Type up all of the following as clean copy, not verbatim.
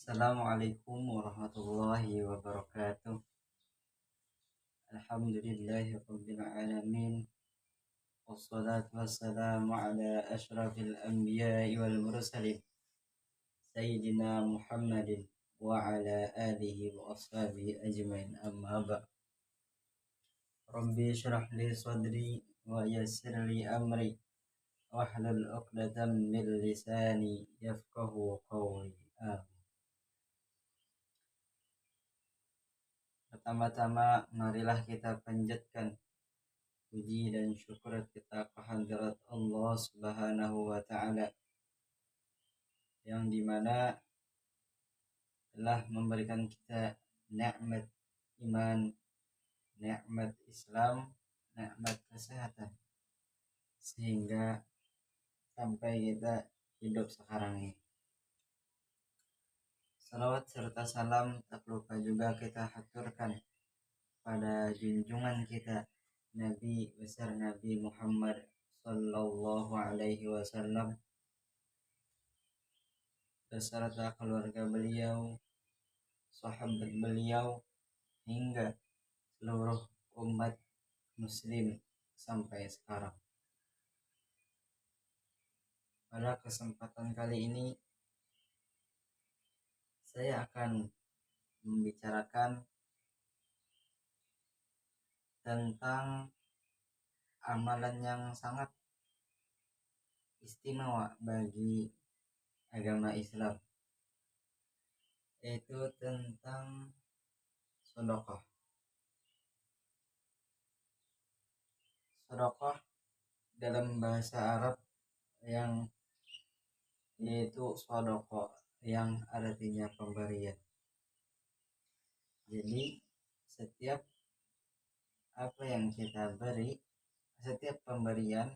Assalamualaikum warahmatullahi wabarakatuh. Alhamdulillahi rabbil alamin. Wassalatu wassalamu ala asyrafil anbiya'i wal mursalin Sayyidina Muhammadin wa ala alihi wa ashabihi ajmain, amma ba'd. Rabbi syrah li sadri wa yassir li amri wahlul 'uqdatam min lisani yafqahu qawli. Amin. Pertama-tama marilah kita panjatkan puji dan syukur kita kehadirat Allah Subhanahu wa Ta'ala, yang dimana telah memberikan kita nikmat iman, nikmat Islam, nikmat kesehatan, sehingga sampai kita hidup sekarang ini. Salawat serta salam tak lupa juga kita haturkan pada junjungan kita Nabi besar Nabi Muhammad Sallallahu Alaihi Wasallam beserta keluarga beliau, sahabat beliau, hingga seluruh umat muslim sampai sekarang. Pada kesempatan kali ini saya akan membicarakan tentang amalan yang sangat istimewa bagi agama Islam, yaitu tentang sedekah. Sedekah dalam bahasa Arab yang yaitu sedekah yang artinya pemberian. Jadi setiap apa yang kita beri, setiap pemberian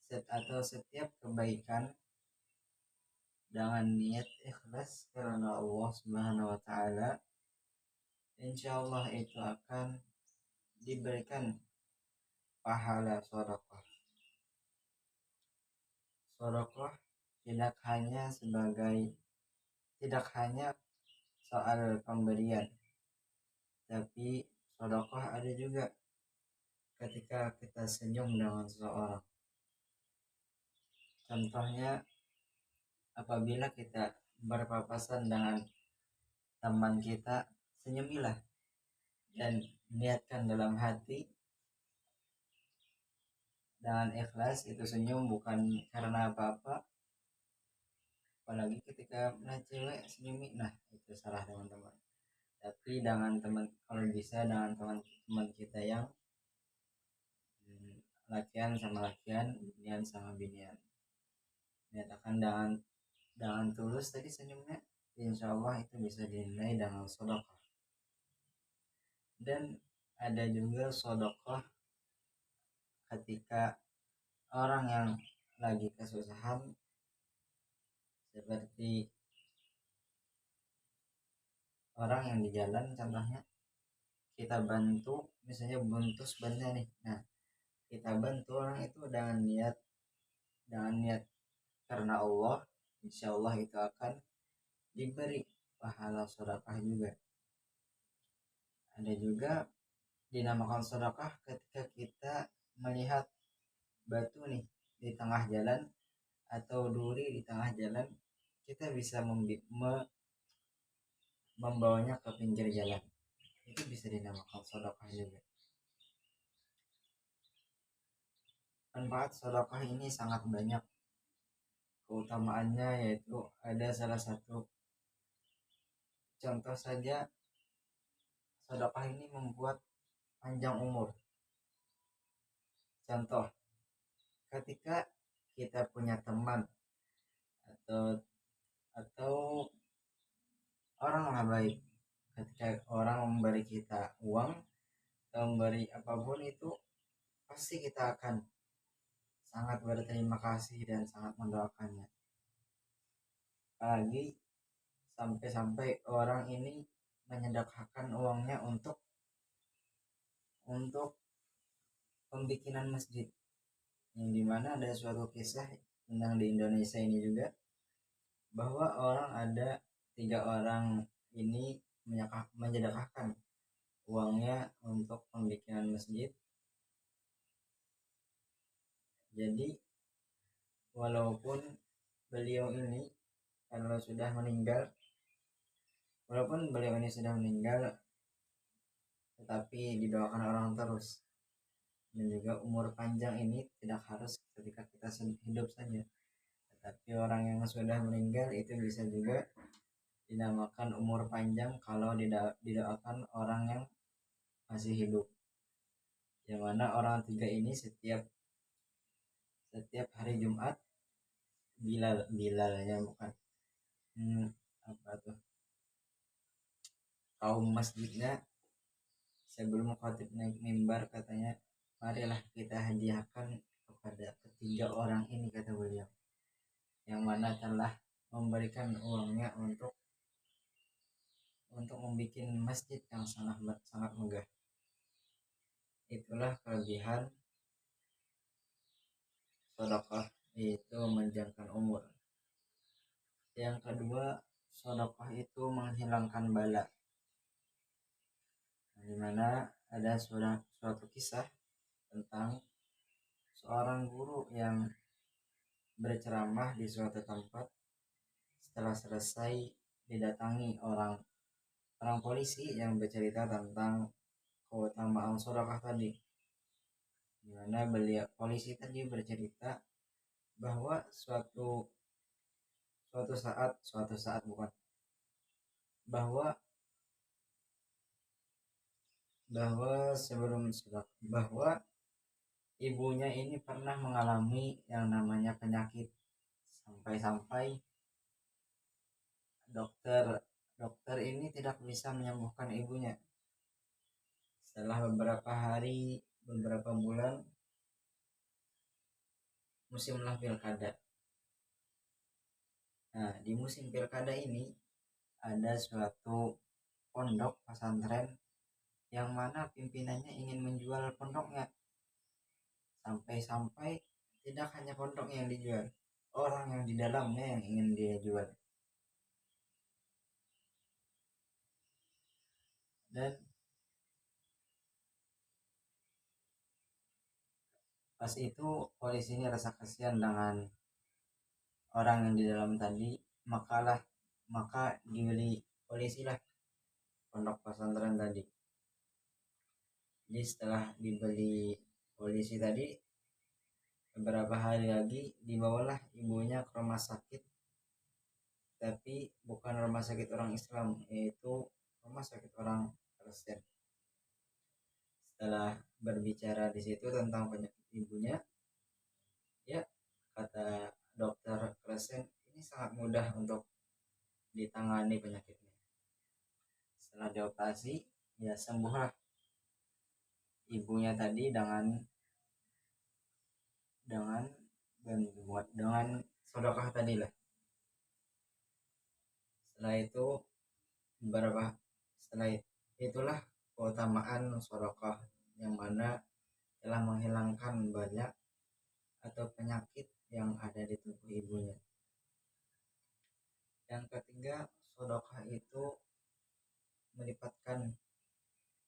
atau setiap kebaikan dengan niat ikhlas karena Allah Subhanahu wa Ta'ala, insyaallah itu akan diberikan pahala sedekah. Sedekah tidak hanya soal pemberian, tapi sedekah ada juga ketika kita senyum dengan seseorang. Contohnya, apabila kita berpapasan dengan teman kita, senyumilah dan niatkan dalam hati dengan ikhlas. Itu senyum bukan karena apa-apa, apalagi ketika melihat cewek senyumi, nah itu salah teman-teman. Tapi dengan teman, kalau bisa dengan teman kita yang lakian sama lakian, binian sama binian, nyatakan dengan tulus tadi senyumnya, insyaallah itu bisa dinilai dengan sedekah. Dan ada juga sedekah ketika orang yang lagi kesusahan, seperti orang yang di jalan, contohnya kita bantu, misalnya buntus bannya nih, nah kita bantu orang itu dengan niat karena Allah, insyaallah itu akan diberi pahala sedekah juga. Ada juga dinamakan sedekah ketika kita melihat batu nih di tengah jalan atau duri di tengah jalan, kita bisa membawanya ke pinggir jalan, itu bisa dinamakan sedekah juga. Manfaat sedekah ini sangat banyak. Keutamaannya yaitu ada salah satu contoh saja, sedekah ini membuat panjang umur. Contoh, ketika kita punya teman atau orang lah baik, ketika orang memberi kita uang atau memberi apapun, itu pasti kita akan sangat berterima kasih dan sangat mendoakannya. Apalagi sampai-sampai orang ini menyedekahkan uangnya untuk pembikinan masjid, yang dimana ada suatu kisah tentang di Indonesia ini juga, bahwa orang ada tiga orang ini mensedekahkan uangnya untuk pembikinan masjid. Jadi walaupun beliau ini kalau sudah meninggal, walaupun beliau ini sudah meninggal, tetapi didoakan orang terus. Dan juga umur panjang ini tidak harus ketika kita hidup saja, tetapi orang yang sudah meninggal itu bisa juga dinamakan umur panjang kalau didoakan orang yang masih hidup. Yang mana orang tiga ini setiap hari Jumat, Bilalnya bukan, apa tuh, kaum masjidnya sebelum khatib naik mimbar katanya, marilah kita hadiahkan kepada ketiga orang ini, kata beliau, yang mana telah memberikan uangnya untuk membuat masjid yang sangat megah. Itulah kelebihan sedekah, yaitu memanjangkan umur. Yang kedua, sedekah itu menghilangkan bala. Di mana ada suatu kisah tentang seorang guru yang berceramah di suatu tempat. Setelah selesai, didatangi orang polisi yang bercerita tentang keutamaan sedekah tadi. Di mana polisi tadi bercerita bahwa suatu saat bukan, bahwa bahwa ibunya ini pernah mengalami yang namanya penyakit, sampai-sampai dokter ini tidak bisa menyembuhkan ibunya. Setelah beberapa bulan, musimlah pilkada. Nah, di musim pilkada ini ada suatu pondok pesantren yang mana pimpinannya ingin menjual pondoknya. Sampai-sampai tidak hanya pondok yang dijual, orang yang di dalamnya yang ingin dia jual. Dan pas itu polisi ini rasa kasihan dengan orang yang di dalam tadi, maka dibeli polisi lah pondok pesantren tadi. Jadi setelah dibeli polisi tadi, beberapa hari lagi dibawalah ibunya ke rumah sakit, tapi bukan rumah sakit orang Islam, yaitu rumah sakit orang Kristen. Setelah berbicara di situ tentang penyakit ibunya, ya kata dokter Kristen, ini sangat mudah untuk ditangani penyakitnya. Setelah dioperasi, ya sembuhlah ibunya tadi dengan sedekah tadi lah. Setelah itulah keutamaan sedekah, yang mana telah menghilangkan banyak atau penyakit yang ada di tubuh ibunya. Yang ketiga, sedekah itu melipatkan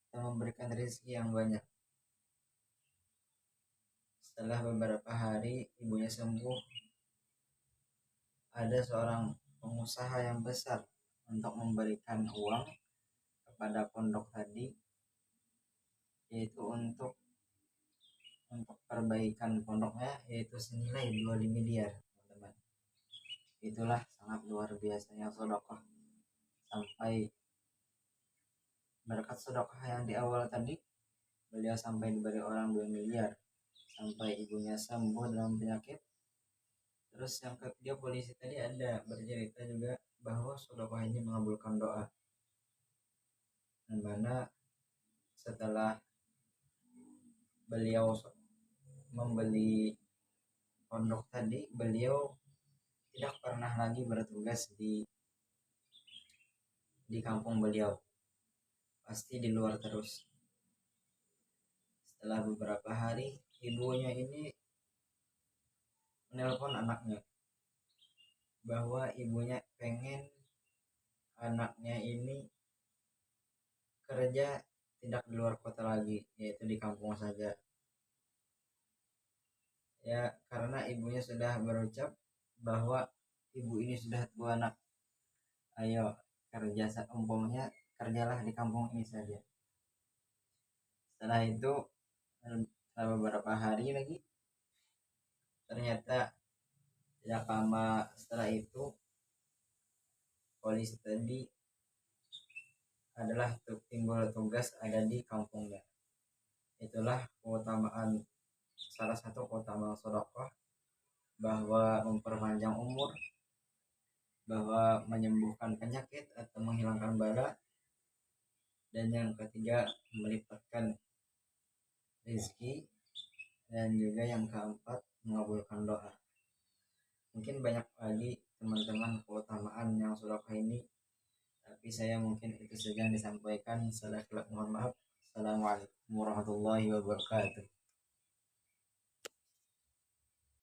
dan memberikan rezeki yang banyak. Setelah beberapa hari ibunya sembuh, ada seorang pengusaha yang besar untuk memberikan uang kepada pondok tadi, yaitu untuk perbaikan pondoknya, yaitu senilai 2 miliar, teman-teman. Itulah sangat luar biasanya sedekah. Sampai berkat sedekah yang di awal tadi, beliau sampai diberi orang 2 miliar, sampai ibunya sembuh dalam penyakit. Terus yang ketiga, polisi tadi ada bercerita juga bahwa sedekah ini mengabulkan doa, dimana setelah beliau membeli pondok tadi, beliau tidak pernah lagi bertugas di kampung beliau, pasti di luar terus. Setelah beberapa hari, ibunya ini menelpon anaknya bahwa ibunya pengen anaknya ini kerja tidak di luar kota lagi, yaitu di kampung saja. Ya, karena ibunya sudah berucap bahwa ibu ini sudah tua nak, ayo kerja umpamanya kerjalah di kampung ini saja. Setelah itu, setelah beberapa hari lagi, ternyata tidak lama setelah itu polisi tadi adalah timbul tugas ada di kampungnya. Itulah keutamaan, salah satu keutamaan sedekah, bahwa memperpanjang umur, bahwa menyembuhkan penyakit atau menghilangkan bala, dan yang ketiga melipatkan rezeki, dan juga yang keempat mengabulkan doa. Mungkin banyak lagi teman-teman keutamaan yang sedekah ini, tapi saya mungkin itu saja yang disampaikan. Saya mohon maaf. Assalamualaikum warahmatullahi wabarakatuh.